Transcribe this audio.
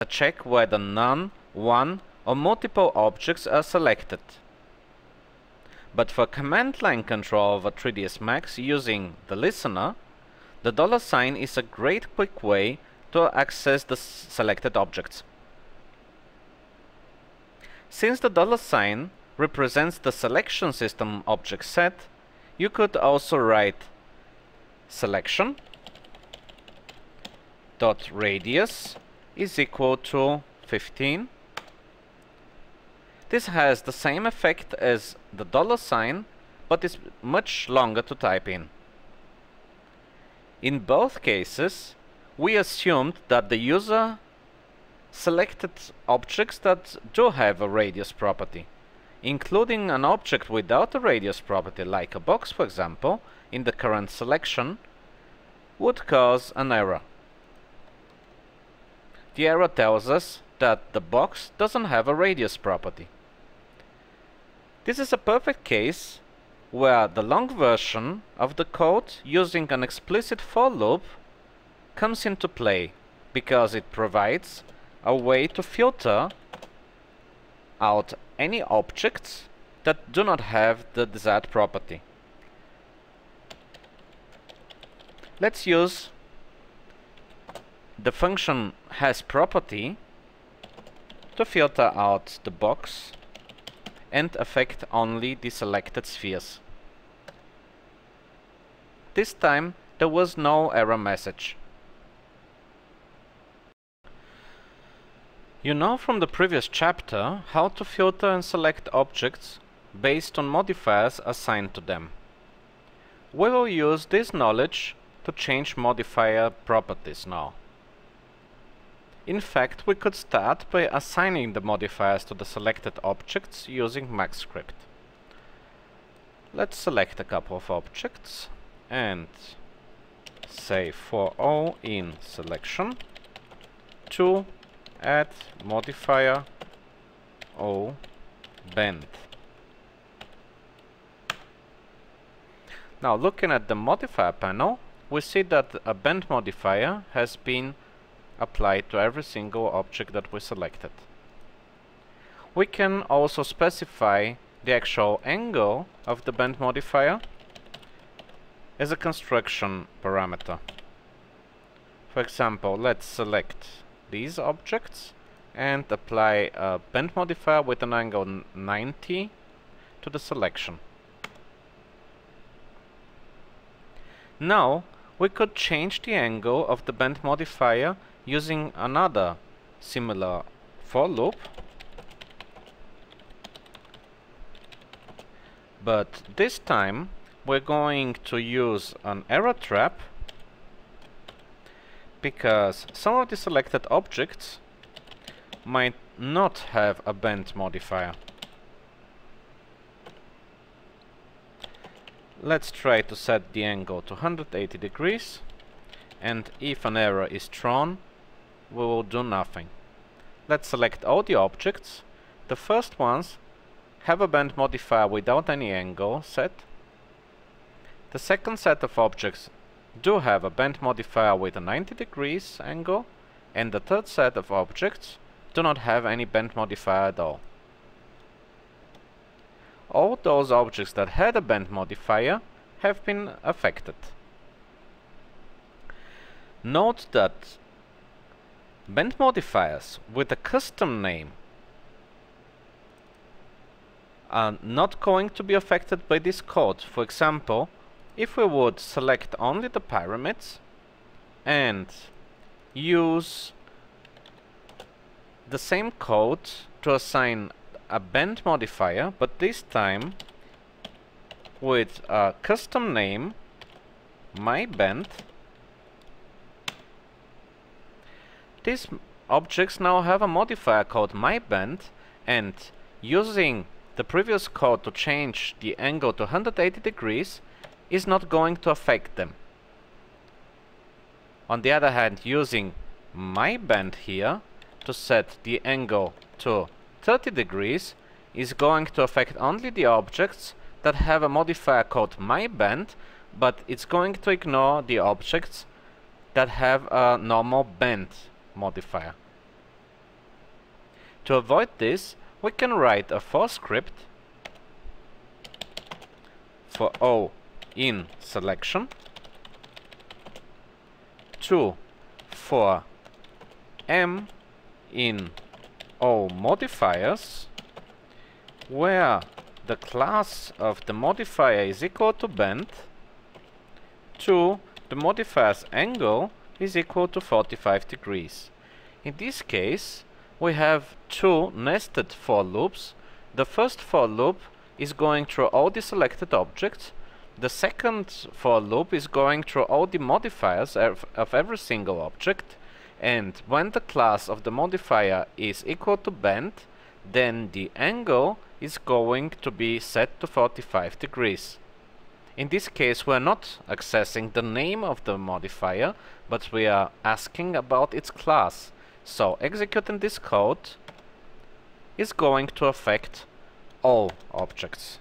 check whether none, one, or multiple objects are selected. But for command line control of a 3ds Max using the listener, the $sign is a great quick way to access the selected objects. Since the $sign represents the selection system object set, you could also write selection dot radius is equal to 15. This has the same effect as the $sign, but is much longer to type in. In both cases, we assumed that the user selected objects that do have a radius property. Including an object without a radius property, like a box for example, in the current selection, would cause an error. The error tells us that the box doesn't have a radius property. This is a perfect case where the long version of the code using an explicit for loop comes into play, because it provides a way to filter out any objects that do not have the desired property. Let's use the function hasProperty to filter out the box and affect only the selected spheres. This time there was no error message. You know from the previous chapter how to filter and select objects based on modifiers assigned to them. We will use this knowledge to change modifier properties now. In fact, we could start by assigning the modifiers to the selected objects using MaxScript. Let's select a couple of objects and say for O in selection to add modifier O bend. Now looking at the modifier panel, we see that a bend modifier has been applied to every single object that we selected. We can also specify the actual angle of the bend modifier as a construction parameter. For example, let's select these objects and apply a bend modifier with an angle 90 to the selection. Now we could change the angle of the bend modifier using another similar for loop, but this time we're going to use an error trap, because some of the selected objects might not have a bend modifier. Let's try to set the angle to 180 degrees, and if an error is thrown, we will do nothing. Let's select all the objects. The first ones have a bend modifier without any angle set. The second set of objects do have a bend modifier with a 90 degrees angle, and the third set of objects do not have any bend modifier at all. All those objects that had a bend modifier have been affected. Note that bend modifiers with a custom name are not going to be affected by this code. For example, if we would select only the pyramids and use the same code to assign a bend modifier, but this time with a custom name myBend, these objects now have a modifier called myBend, and using the previous code to change the angle to 180 degrees is not going to affect them. On the other hand, using myBend here to set the angle to 30 degrees is going to affect only the objects that have a modifier called myBend, but it's going to ignore the objects that have a normal bend modifier. To avoid this, we can write a for script for O in selection, 2 for M in O modifiers, where the class of the modifier is equal to bend, 2 the modifier's angle is equal to 45 degrees. In this case, we have two nested for loops. The first for loop is going through all the selected objects. The second for loop is going through all the modifiers of every single object. And when the class of the modifier is equal to bend, then the angle is going to be set to 45 degrees. In this case, we are not accessing the name of the modifier, but we are asking about its class. So executing this code is going to affect all objects.